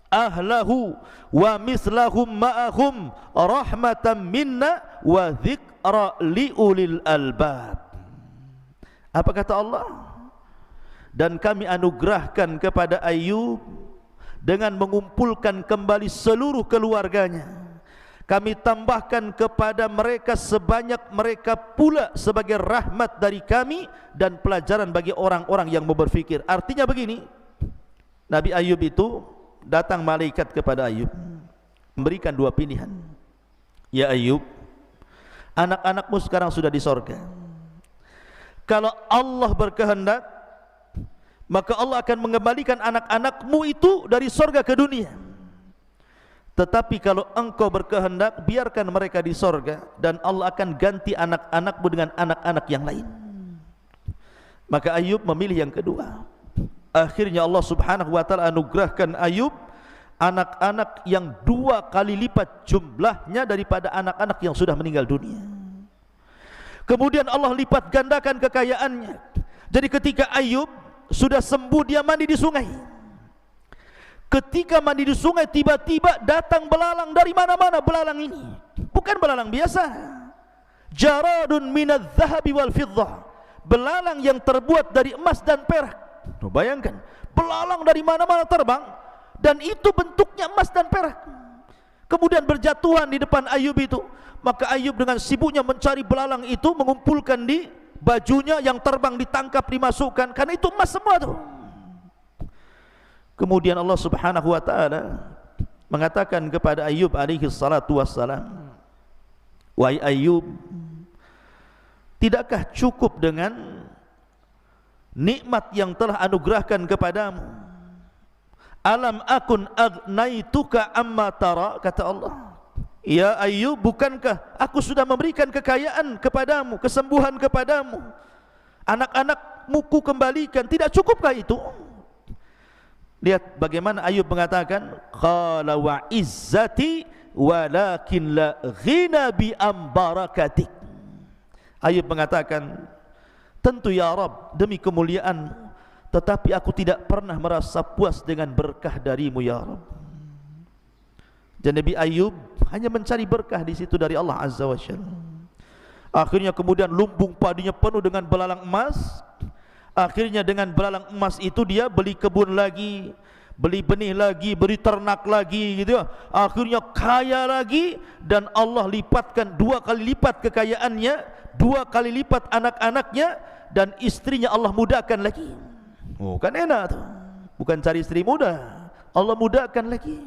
ahlahu wa mislahum ma'ahum rahmatan minna wa dzikra liulil albab. Apa kata Allah? Dan kami anugerahkan kepada Ayub dengan mengumpulkan kembali seluruh keluarganya. Kami tambahkan kepada mereka sebanyak mereka pula sebagai rahmat dari kami dan pelajaran bagi orang-orang yang mau berfikir. Artinya begini, Nabi Ayub itu datang malaikat kepada Ayub, memberikan dua pilihan. Ya Ayub, anak-anakmu sekarang sudah di sorga. Kalau Allah berkehendak, maka Allah akan mengembalikan anak-anakmu itu dari sorga ke dunia. Tetapi kalau engkau berkehendak, biarkan mereka di sorga, dan Allah akan ganti anak-anakmu dengan anak-anak yang lain. Maka Ayub memilih yang kedua. Akhirnya Allah subhanahu wa ta'ala anugerahkan Ayub anak-anak yang 2 kali lipat jumlahnya daripada anak-anak yang sudah meninggal dunia. Kemudian Allah lipat gandakan kekayaannya. Jadi ketika Ayub sudah sembuh, dia mandi di sungai. Ketika mandi di sungai, tiba-tiba datang belalang dari mana-mana. Belalang ini bukan belalang biasa, jaradun minadz zahabi wal fiddah, belalang yang terbuat dari emas dan perak. Bayangkan, belalang dari mana-mana terbang, dan itu bentuknya emas dan perak. Kemudian berjatuhan di depan Ayub itu. Maka Ayub dengan sibuknya mencari belalang itu, mengumpulkan di bajunya, yang terbang ditangkap, dimasukkan, karena itu emas semua tuh. Kemudian Allah subhanahu wa ta'ala mengatakan kepada Ayub alaihi salatu wassalam, wahai Ayub, tidakkah cukup dengan nikmat yang telah anugerahkan kepadamu? Alam akun agnaituka amma tara, kata Allah, Ya Ayub, bukankah aku sudah memberikan kekayaan kepadamu, kesembuhan kepadamu, anak-anakmu ku kembalikan, tidak cukupkah itu? Lihat bagaimana Ayub mengatakan, qala wa izzati walakin la ghina bi ambarakatik. Ayub mengatakan, tentu ya Rabb, demi kemuliaan, tetapi aku tidak pernah merasa puas dengan berkah darimu ya Rabb. Dan Nabi Ayub hanya mencari berkah di situ dari Allah Azza wa Jalla. Akhirnya kemudian lumbung padinya penuh dengan belalang emas. Akhirnya dengan belalang emas itu dia beli kebun lagi, beli benih lagi, beri ternak lagi gitu ya. Akhirnya kaya lagi, dan Allah lipatkan 2 kali lipat kekayaannya, 2 kali lipat anak-anaknya, dan istrinya Allah mudahkan lagi. Oh, kan enak tuh. Bukan cari istri muda, Allah mudahkan lagi.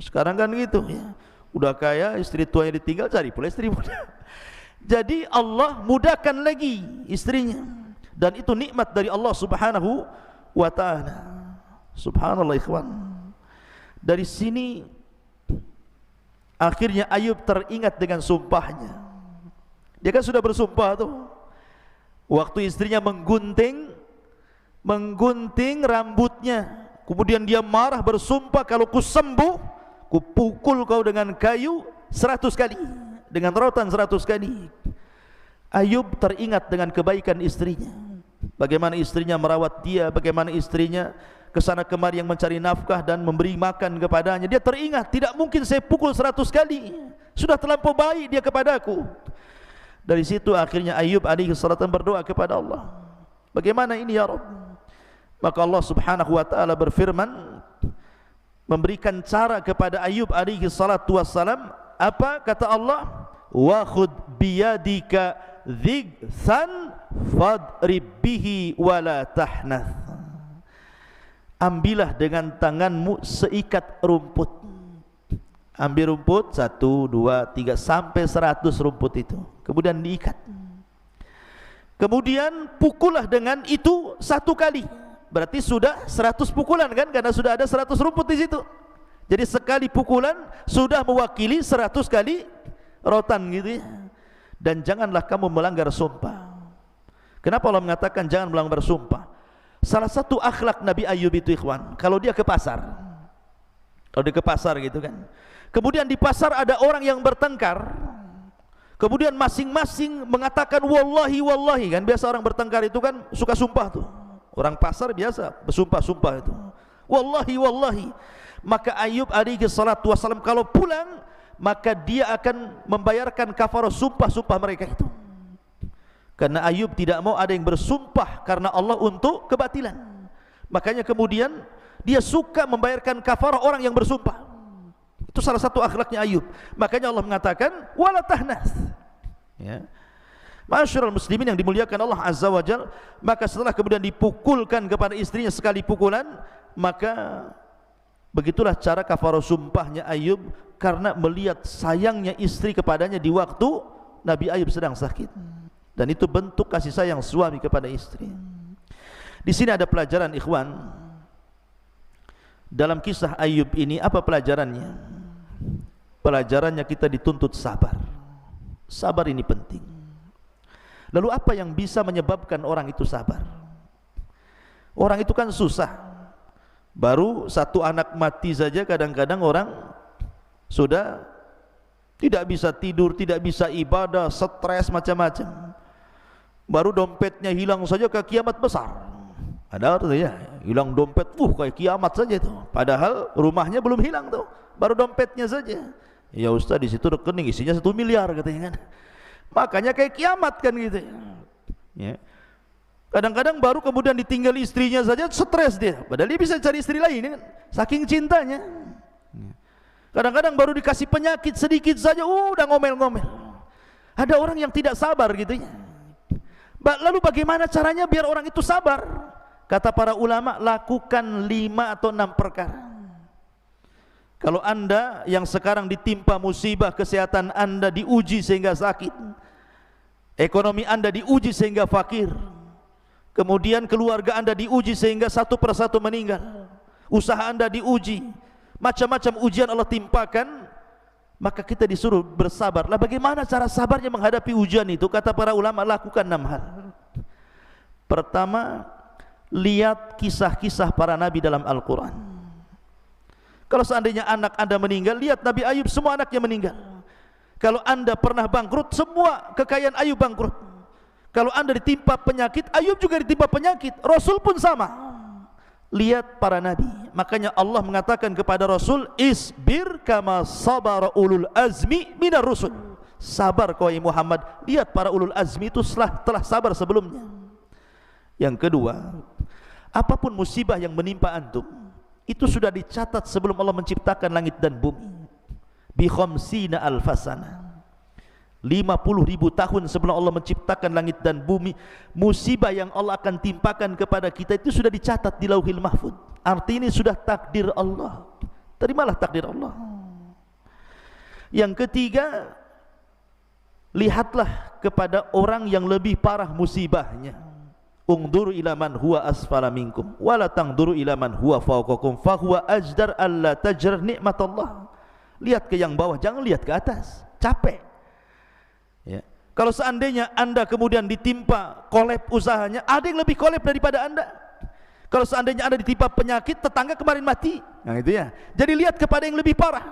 Sekarang kan gitu ya. Udah kaya, istri tuanya ditinggal, cari pula istri muda. Jadi Allah mudahkan lagi istrinya, dan itu nikmat dari Allah Subhanahu wa ta'ala. Subhanallah ikhwan. Dari sini akhirnya Ayub teringat dengan sumpahnya. Dia kan sudah bersumpah tuh, waktu istrinya menggunting rambutnya, kemudian dia marah bersumpah, kalau ku sembuh ku pukul kau dengan kayu 100 kali, dengan rotan 100 kali. Ayub teringat dengan kebaikan istrinya, bagaimana istrinya merawat dia, bagaimana istrinya kesana kemari yang mencari nafkah dan memberi makan kepadanya. Dia teringat, tidak mungkin saya pukul 100 kali, sudah terlampau baik dia kepadaku. Dari situ akhirnya Ayub alaihi salatu berdoa kepada Allah, bagaimana ini ya Rabb? Maka Allah Subhanahu wa ta'ala berfirman, memberikan cara kepada Ayub alaihi salatu wassalam. Apa kata Allah? Wa khud biyadika dhigsan fadrib bihi wala tahnath. Ambillah dengan tanganmu seikat rumput. Ambil rumput 1, 2, 3 sampai 100 rumput itu, kemudian diikat. Kemudian pukullah dengan itu 1 kali. Berarti sudah 100 pukulan kan, karena sudah ada 100 rumput di situ. Jadi sekali pukulan sudah mewakili 100 kali rotan gitu ya. Dan janganlah kamu melanggar sumpah. Kenapa Allah mengatakan jangan melanggar sumpah? Salah satu akhlak Nabi Ayub itu ikhwan, kalau dia ke pasar, gitu kan, kemudian di pasar ada orang yang bertengkar, kemudian masing-masing mengatakan wallahi wallahi, kan biasa orang bertengkar itu kan suka sumpah tuh. Orang pasar biasa bersumpah-sumpah itu, wallahi wallahi. Maka Ayub alaihi salatu wassalam kalau pulang, maka dia akan membayarkan kafarah sumpah-sumpah mereka itu. Karena Ayub tidak mau ada yang bersumpah karena Allah untuk kebatilan. Makanya kemudian dia suka membayarkan kafarah orang yang bersumpah. Itu salah satu akhlaknya Ayub. Makanya Allah mengatakan wala tahnas, ya. Ma'asyiral muslimin yang dimuliakan Allah Azza wa Jalla, maka setelah kemudian dipukulkan kepada istrinya sekali pukulan, maka begitulah cara kafarah sumpahnya Ayub, karena melihat sayangnya istri kepadanya di waktu Nabi Ayub sedang sakit. Dan itu bentuk kasih sayang suami kepada istri. Di sini ada pelajaran ikhwan. Dalam kisah Ayub ini apa pelajarannya? Pelajarannya kita dituntut sabar. Sabar ini penting. Lalu apa yang bisa menyebabkan orang itu sabar? Orang itu kan susah. Baru 1 anak mati saja kadang-kadang orang sudah tidak bisa tidur, tidak bisa ibadah, stres macam-macam. Baru dompetnya hilang saja ke kiamat besar. Ada tuh ya, hilang dompet, kayak kiamat saja itu. Padahal rumahnya belum hilang tuh, baru dompetnya saja. Ya Ustaz, di situ rekening isinya 1 miliar katanya kan. Makanya kayak kiamat kan gitu ya. Kadang-kadang baru kemudian ditinggal istrinya saja stres dia, padahal dia bisa cari istri lain kan, saking cintanya. Kadang-kadang baru dikasih penyakit sedikit saja udah ngomel-ngomel. Ada orang yang tidak sabar gitu ya. Lalu bagaimana caranya biar orang itu sabar? Kata para ulama, lakukan 5 atau 6 perkara. Kalau anda yang sekarang ditimpa musibah, kesehatan anda diuji sehingga sakit, ekonomi anda diuji sehingga fakir, kemudian keluarga anda diuji sehingga satu persatu meninggal, usaha anda diuji, macam-macam ujian Allah timpakan, maka kita disuruh bersabar. Lah bagaimana cara sabarnya menghadapi ujian itu? Kata para ulama, lakukan 6 hal. Pertama, lihat kisah-kisah para nabi dalam Al-Quran. Kalau seandainya anak Anda meninggal, lihat Nabi Ayub, semua anaknya meninggal. Kalau Anda pernah bangkrut, semua kekayaan Ayub bangkrut. Kalau Anda ditimpa penyakit, Ayub juga ditimpa penyakit. Rasul pun sama. Lihat para nabi. Makanya Allah mengatakan kepada Rasul, isbir kama sabara ulul azmi minar rusul. Sabar kau Muhammad. Lihat para ulul azmi itu telah sabar sebelumnya. Yang kedua, apapun musibah yang menimpa antum, itu sudah dicatat sebelum Allah menciptakan langit dan bumi. Bi khamsina alfasana, 50.000 tahun sebelum Allah menciptakan langit dan bumi, musibah yang Allah akan timpakan kepada kita itu sudah dicatat di Lauhil Mahfuz. Artinya ini sudah takdir Allah. Terimalah takdir Allah. Yang ketiga, lihatlah kepada orang yang lebih parah musibahnya. Ungduru ila man huwa asfala minkum wala tangduru ila man huwa fawqakum fahuwa ajdar alla tajr nikmatallah. Lihat ke yang bawah, jangan lihat ke atas. Capek. Ya. Kalau seandainya Anda kemudian ditimpa kolab usahanya, ada yang lebih kolab daripada Anda. Kalau seandainya Anda ditimpa penyakit, tetangga kemarin mati. Nah itu ya. Jadi lihat kepada yang lebih parah.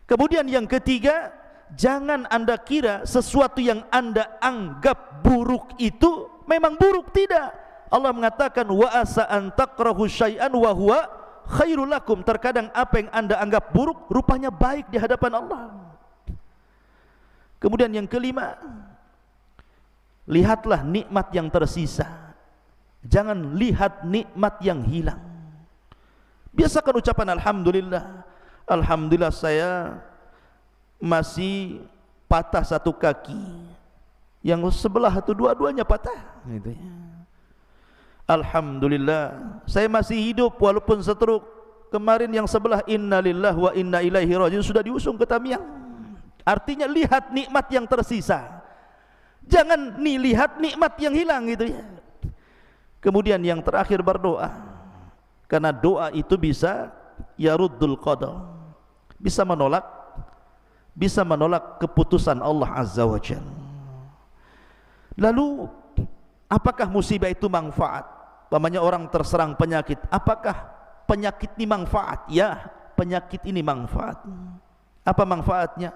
Kemudian yang ketiga, jangan Anda kira sesuatu yang Anda anggap buruk itu memang buruk. Tidak. Allah mengatakan wa asa an takrahu syai'an wa huwa khairul lakum. Terkadang apa yang Anda anggap buruk rupanya baik di hadapan Allah. Kemudian yang kelima, lihatlah nikmat yang tersisa. Jangan lihat nikmat yang hilang. Biasakan ucapan alhamdulillah. Alhamdulillah saya masih patah satu kaki, yang sebelah itu dua-duanya patah gitu ya. Alhamdulillah saya masih hidup walaupun stroke. Kemarin yang sebelah innalillahi wa inna ilaihi rajiun sudah diusung ke Tamiang. Artinya lihat nikmat yang tersisa. Jangan lihat nikmat yang hilang gitu ya. Kemudian yang terakhir berdoa. Karena doa itu bisa yaruddul qada. Bisa menolak keputusan Allah Azza wa Jalla. Lalu apakah musibah itu manfaat? Pamannya orang terserang penyakit. Apakah penyakit ini manfaat? Ya, penyakit ini manfaat. Apa manfaatnya?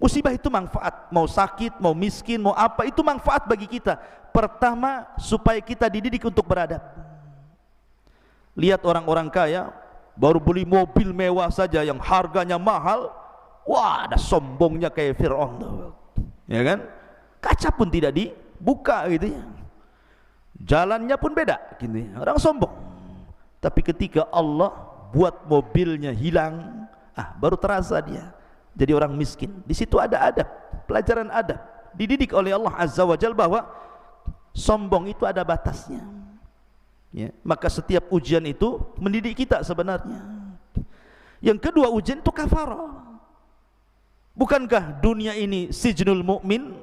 Musibah itu manfaat, mau sakit, mau miskin, mau apa, itu manfaat bagi kita. Pertama, supaya kita dididik untuk beradab. Lihat orang-orang kaya, baru beli mobil mewah saja yang harganya mahal, wah ada sombongnya kayak Fir'aun, ya kan? Kaca pun tidak dibuka gitu ya. Jalannya pun beda gitu ya. Orang sombong. Tapi ketika Allah buat mobilnya hilang, baru terasa dia jadi orang miskin. Di situ ada adab, pelajaran adab. Dididik oleh Allah Azza wa Jalla bahwa sombong itu ada batasnya. Ya, maka setiap ujian itu mendidik kita sebenarnya. Yang kedua, ujian itu kafarah. Bukankah dunia ini sijnul mukmin?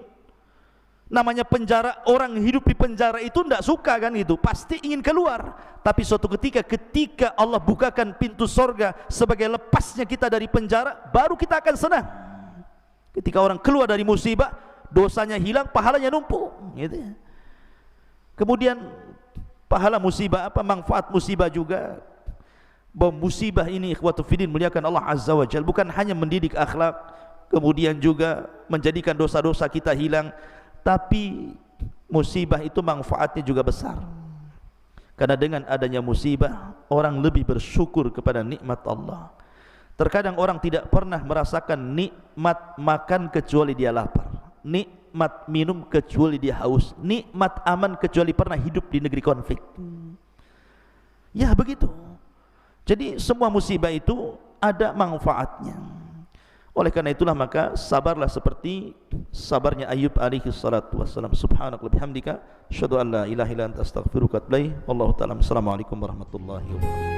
Namanya penjara, orang hidup di penjara itu tidak suka kan gitu, pasti ingin keluar. Tapi suatu ketika Allah bukakan pintu sorga sebagai lepasnya kita dari penjara, baru kita akan senang. Ketika orang keluar dari musibah, dosanya hilang, pahalanya numpuk gitu ya. Kemudian pahala musibah apa? Manfaat musibah juga. Bahwa musibah ini ikhwatu fiddin muliakan Allah Azza wa Jalla, bukan hanya mendidik akhlak, kemudian juga menjadikan dosa-dosa kita hilang, tapi musibah itu manfaatnya juga besar. Karena dengan adanya musibah, orang lebih bersyukur kepada nikmat Allah. Terkadang orang tidak pernah merasakan nikmat makan kecuali dia lapar, nikmat minum kecuali dia haus, nikmat aman kecuali pernah hidup di negeri konflik. Ya begitu. Jadi semua musibah itu ada manfaatnya. Oleh karena itulah maka sabarlah seperti sabarnya Ayub alaihi salatu wassalam. Subhanallah bihamdika asyhadu an la ilaha illa anta astaghfiruka wa atubu ilaik. Wallahu ta'ala. Assalamualaikum warahmatullahi wabarakatuh.